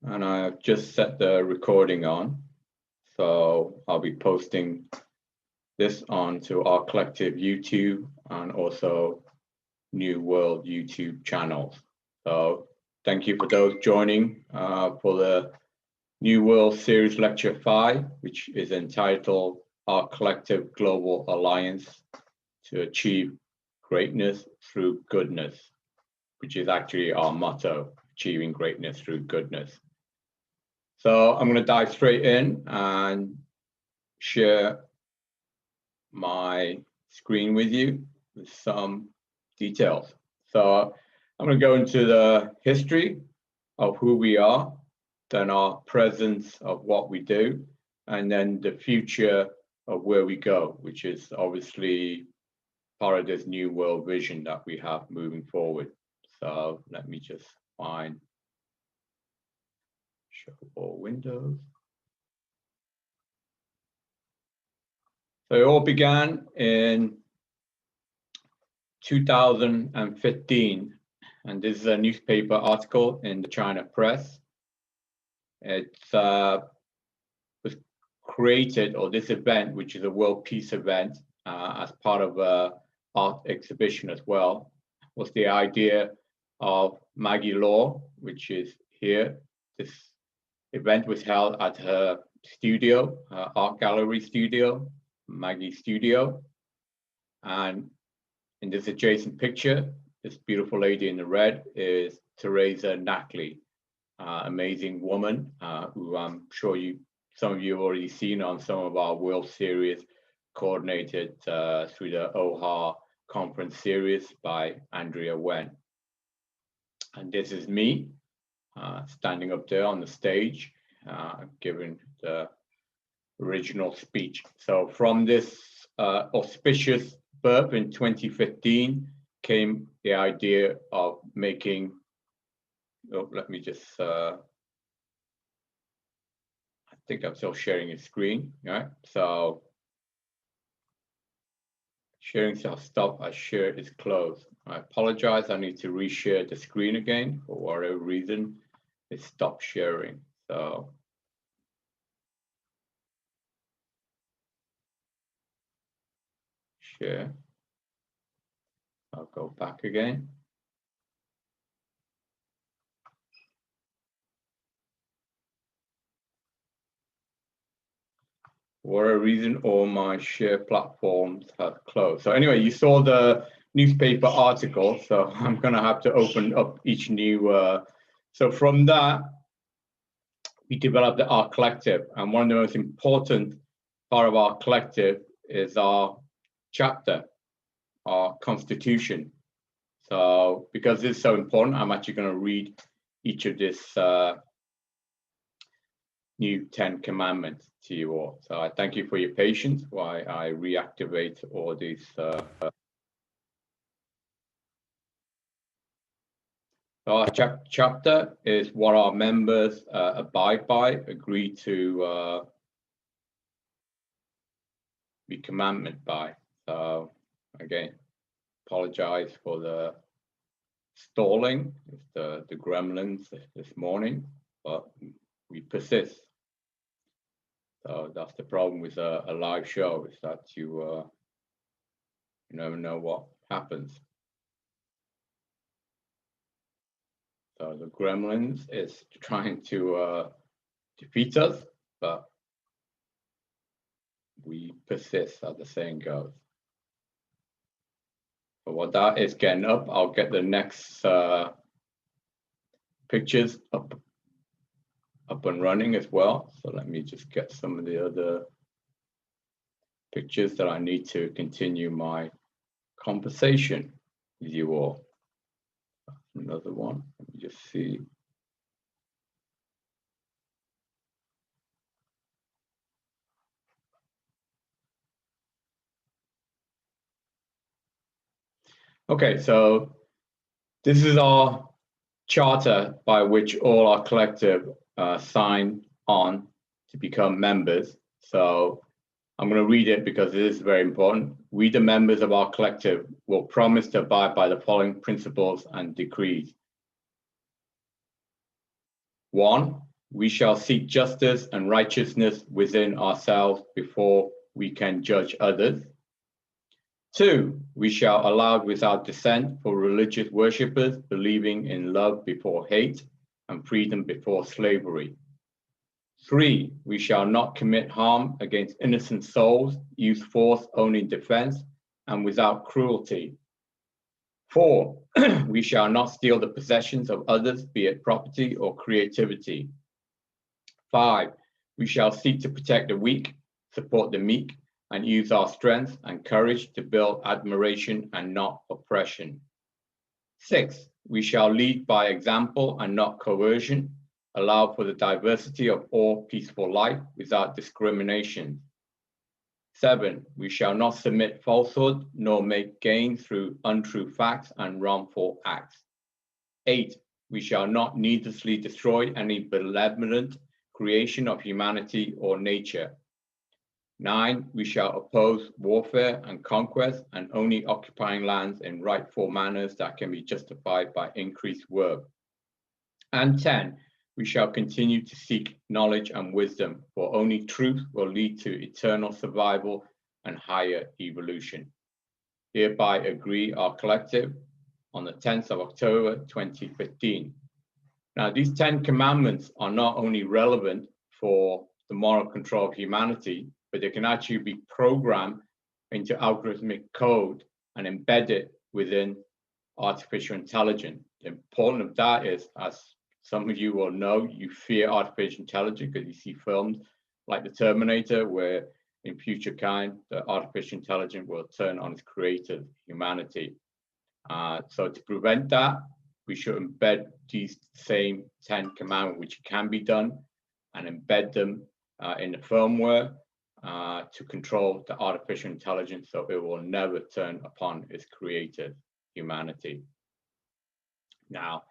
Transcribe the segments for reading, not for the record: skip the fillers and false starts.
and I've just set the recording on. So I'll be posting this onto our collective YouTube and also New World YouTube channels. So thank you for those joining for the New World Series Lecture 5, which is entitled Our Collective Global Alliance to Achieve Greatness Through Goodness, which is actually our motto, achieving greatness through goodness. So I'm going to dive straight in and share my screen with you with some details. So I'm going to go into the history of who we are, then our presence of what we do, and then the future of where we go, which is obviously part of this new world vision that we have moving forward. So let me just find show all windows. So it all began in 2015, and this is a newspaper article in the China press. It was created, or this event, which is a world peace event, as part of an art exhibition as well, was the idea of Maggie Law, which is here. This event was held at her studio, her art gallery studio, Maggie Studio. And in this adjacent picture, this beautiful lady in the red is Teresa Nackley, amazing woman who I'm sure some of you have already seen on some of our World Series coordinated through the OHA conference series by Andrea Wen. And this is me standing up there on the stage, giving the original speech. So from this auspicious birth in 2015 came the idea of making, let me just, I think I'm still sharing a screen, right? So sharing stuff I shared is closed. I apologize, I need to reshare the screen again. For whatever reason, it stopped sharing. So share. I'll go back again. For whatever reason, all my share platforms have closed. So anyway, you saw the newspaper article, so I'm gonna have to open up each new, so from that, we developed our collective, and one of the most important part of our collective is our chapter, our constitution. So because this is so important, I'm actually going to read each of this new 10 commandments to you all. So I thank you for your patience while I reactivate all these. So our chapter is what our members abide by, agree to be commandment by. So again, apologize for the stalling, the gremlins this morning, but we persist. So that's the problem with a live show, is that you never know what happens. So the gremlins is trying to defeat us, but we persist, as the saying goes. So what that is getting up, I'll get the next pictures up and running as well. So let me just get some of the other pictures that I need to continue my conversation with you all. Another one, let me just see. Okay, so this is our charter by which all our collective sign on to become members. So I'm going to read it because it is very important. We, the members of our collective, will promise to abide by the following principles and decrees. 1, we shall seek justice and righteousness within ourselves before we can judge others. 2, we shall allow without dissent for religious worshippers believing in love before hate and freedom before slavery. 3, we shall not commit harm against innocent souls, use force only in defense and without cruelty. 4, we shall not steal the possessions of others, be it property or creativity. 5, we shall seek to protect the weak, support the meek, and use our strength and courage to build admiration and not oppression. 6, we shall lead by example and not coercion, allow for the diversity of all peaceful life without discrimination. 7, we shall not submit falsehood nor make gain through untrue facts and wrongful acts. 8, we shall not needlessly destroy any benevolent creation of humanity or nature. 9, we shall oppose warfare and conquest and only occupying lands in rightful manners that can be justified by increased work. And 10, we shall continue to seek knowledge and wisdom, for only truth will lead to eternal survival and higher evolution. Hereby agree our collective on the 10th of October 2015. Now, these 10 commandments are not only relevant for the moral control of humanity, but they can actually be programmed into algorithmic code and embedded within artificial intelligence. The importance of that is, as some of you will know, you fear artificial intelligence because you see films like the Terminator, where in future kind, the artificial intelligence will turn on its creator, humanity. So to prevent that, we should embed these same 10 commandments, which can be done, and embed them in the firmware to control the artificial intelligence so it will never turn upon its creator, humanity. Now,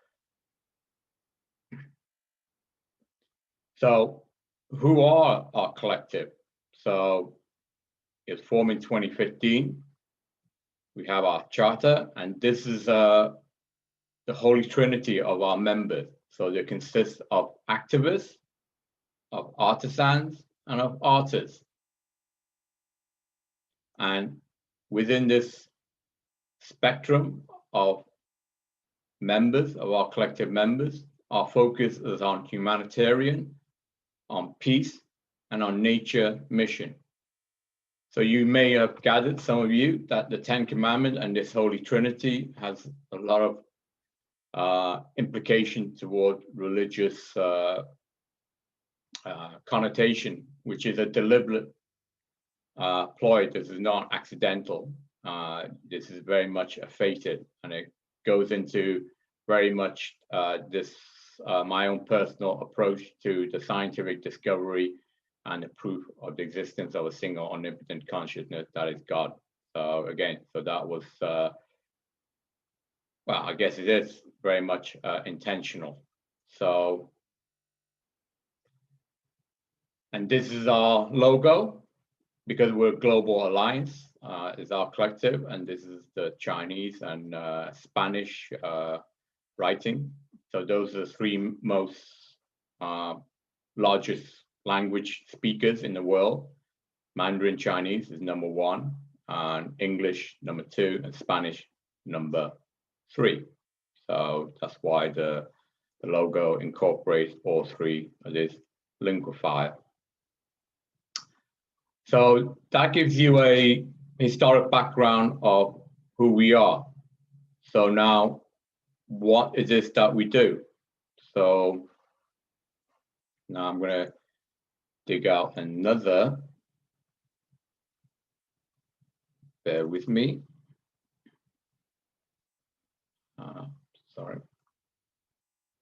so who are our collective? So it's formed in 2015. We have our charter, and this is the holy trinity of our members. So they consist of activists, of artisans, and of artists. And within this spectrum of members, of our collective members, our focus is on humanitarian, on peace, and on nature mission. So you may have gathered, some of you, that the 10 Commandments and this Holy Trinity has a lot of implication toward religious connotation, which is a deliberate ploy. This is not accidental. This is very much a fated, and it goes into very much this my own personal approach to the scientific discovery and the proof of the existence of a single omnipotent consciousness that is God. So again, so that was well, I guess it is very much intentional. So, and this is our logo, because we're a global alliance, is our collective, and this is the Chinese and Spanish writing. So those are the three most largest language speakers in the world. Mandarin Chinese is number 1, and English number 2, and Spanish number 3. So that's why the logo incorporates all three of this linguifier. So that gives you a historic background of who we are. So now, what is this that we do? So now I'm going to dig out another. Bear with me. Sorry.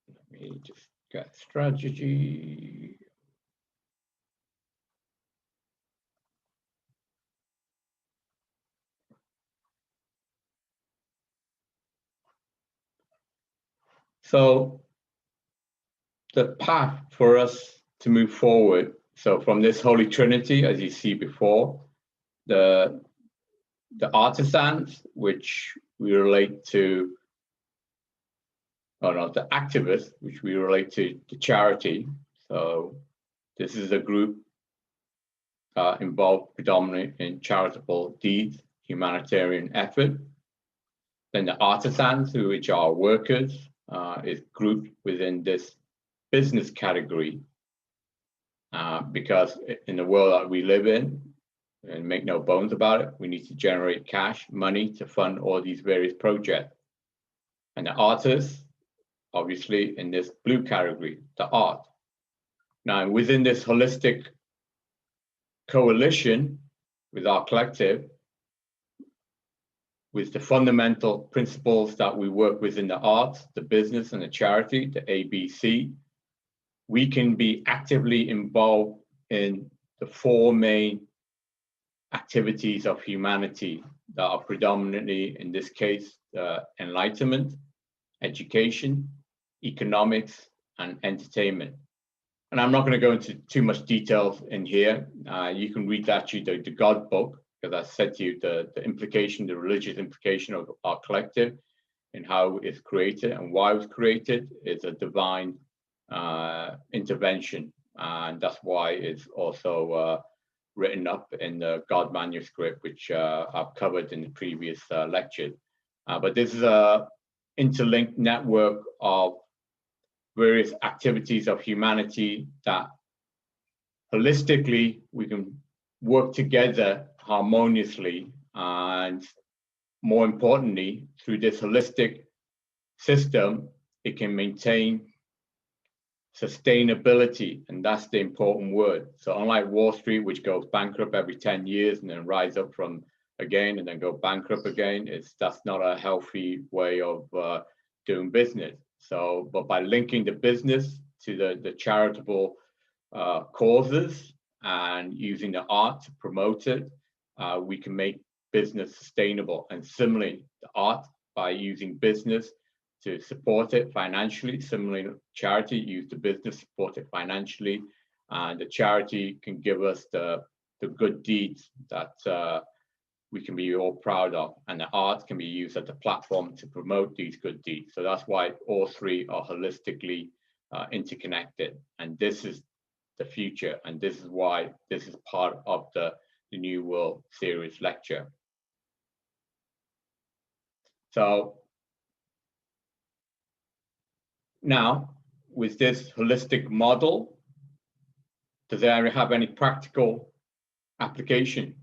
Let me just get strategy. So the path for us to move forward, so from this Holy Trinity, as you see before, the artisans, which we relate to, the activists, which we relate to charity. So this is a group involved predominantly in charitable deeds, humanitarian effort. Then the artisans, which are workers, is grouped within this business category because in the world that we live in, and make no bones about it, we need to generate cash, money to fund all these various projects. And the artists, obviously, in this blue category, the art. Now, within this holistic coalition with our collective, with the fundamental principles that we work with in the arts, the business, and the charity, the ABC, we can be actively involved in the four main activities of humanity that are predominantly, in this case, enlightenment, education, economics, and entertainment. And I'm not going to go into too much details in here. You can read actually the God book, because I said to you the implication, the religious implication of our collective and how it's created and why it was created is a divine intervention. And that's why it's also written up in the God manuscript, which I've covered in the previous lecture. But this is a interlinked network of various activities of humanity that holistically we can work together harmoniously, and more importantly, through this holistic system, it can maintain sustainability, and that's the important word. So unlike Wall Street, which goes bankrupt every 10 years and then rise up from again and then go bankrupt again, that's not a healthy way of doing business. So, but by linking the business to the charitable causes and using the art to promote it, we can make business sustainable. And similarly, the art, by using business to support it financially. Similarly, charity, use the business, support it financially, and the charity can give us the good deeds that we can be all proud of, and the art can be used as a platform to promote these good deeds. So that's why all three are holistically interconnected, and this is the future, and this is why this is part of the New World series lecture. So now, with this holistic model, does it have any practical application?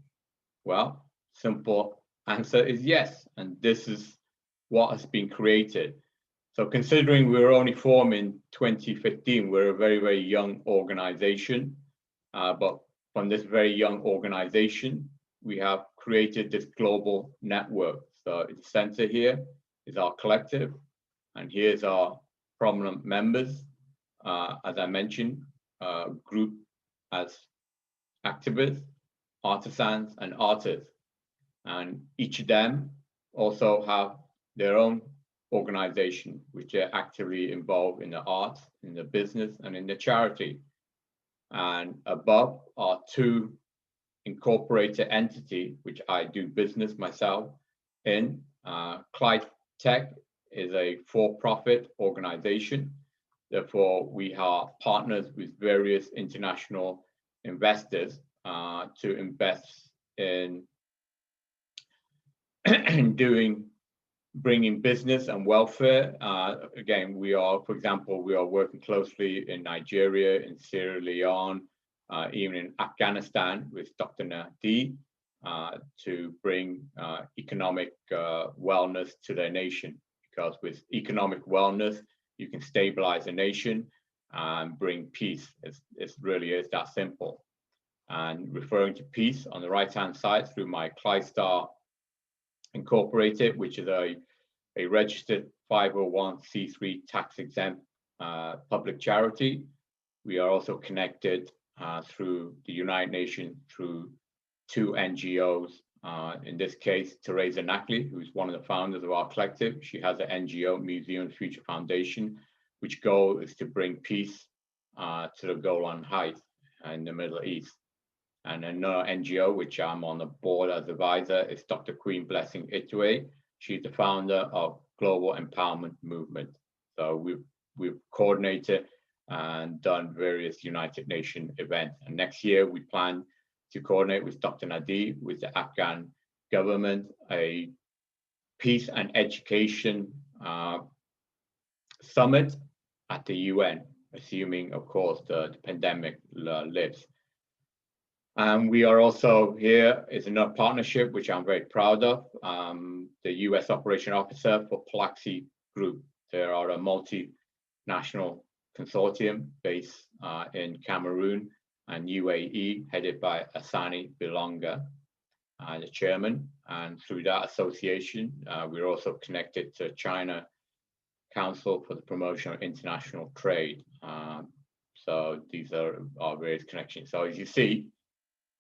Well, simple answer is yes, and this is what has been created. So considering we were only formed in 2015, we're a very, very young organization, but from this very young organization, we have created this global network. So the center here is our collective, and here's our prominent members, as I mentioned, group as activists, artisans, and artists. And each of them also have their own organization, which are actively involved in the arts, in the business, and in the charity. And above are two incorporated entities, which I do business myself in. Clyde Tech is a for-profit organization. Therefore, we are partners with various international investors to invest in bringing business and welfare. Again, we are, for example, we are working closely in Nigeria, in Sierra Leone, even in Afghanistan with Dr. Nadi to bring economic wellness to their nation. Because with economic wellness, you can stabilize a nation and bring peace. It really is that simple. And referring to peace, on the right-hand side through my ClydeStar Incorporated, which is a registered 501c3 tax-exempt public charity. We are also connected through the United Nations through two NGOs. In this case, Teresa Nackley, who's one of the founders of our collective. She has an NGO, Museum Future Foundation, which goal is to bring peace to the Golan Heights in the Middle East. And another NGO, which I'm on the board as advisor, is Dr. Queen Blessing Itwe. She's the founder of Global Empowerment Movement. So we've coordinated and done various United Nations events. And next year we plan to coordinate with Dr. Nadi, with the Afghan government, a peace and education summit at the UN, assuming, of course, the pandemic lives. And we are also here is another partnership, which I'm very proud of, the US Operation Officer for Plaxi Group. They are a multinational consortium based in Cameroon and UAE, headed by Asani Bilonga, the chairman. And through that association, we're also connected to China Council for the Promotion of International Trade. So these are our various connections. So as you see,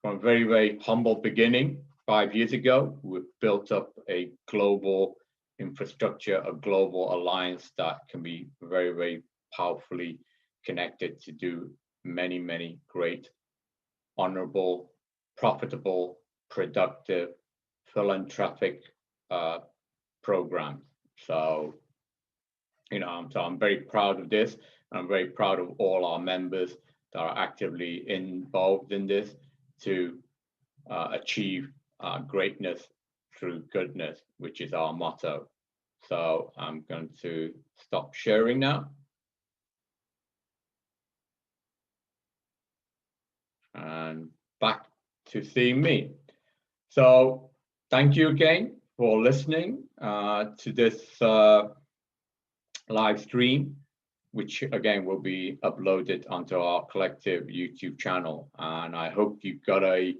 from a very, very humble beginning 5 years ago, we've built up a global infrastructure, a global alliance that can be very, very powerfully connected to do many, many great, honorable, profitable, productive, philanthropic programs. So, you know, I'm very proud of this. I'm very proud of all our members that are actively involved in this to achieve greatness through goodness, which is our motto. So I'm going to stop sharing now. And back to seeing me. So thank you again for listening to this live stream, which again will be uploaded onto our collective YouTube channel. And I hope you've got a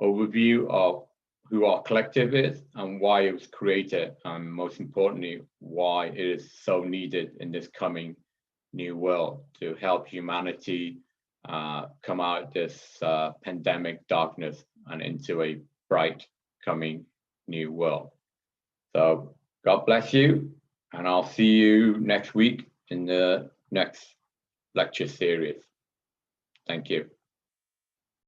overview of who our collective is and why it was created, and most importantly, why it is so needed in this coming new world to help humanity come out of this pandemic darkness and into a bright coming new world. So God bless you, and I'll see you next week in the next lecture series. Thank you.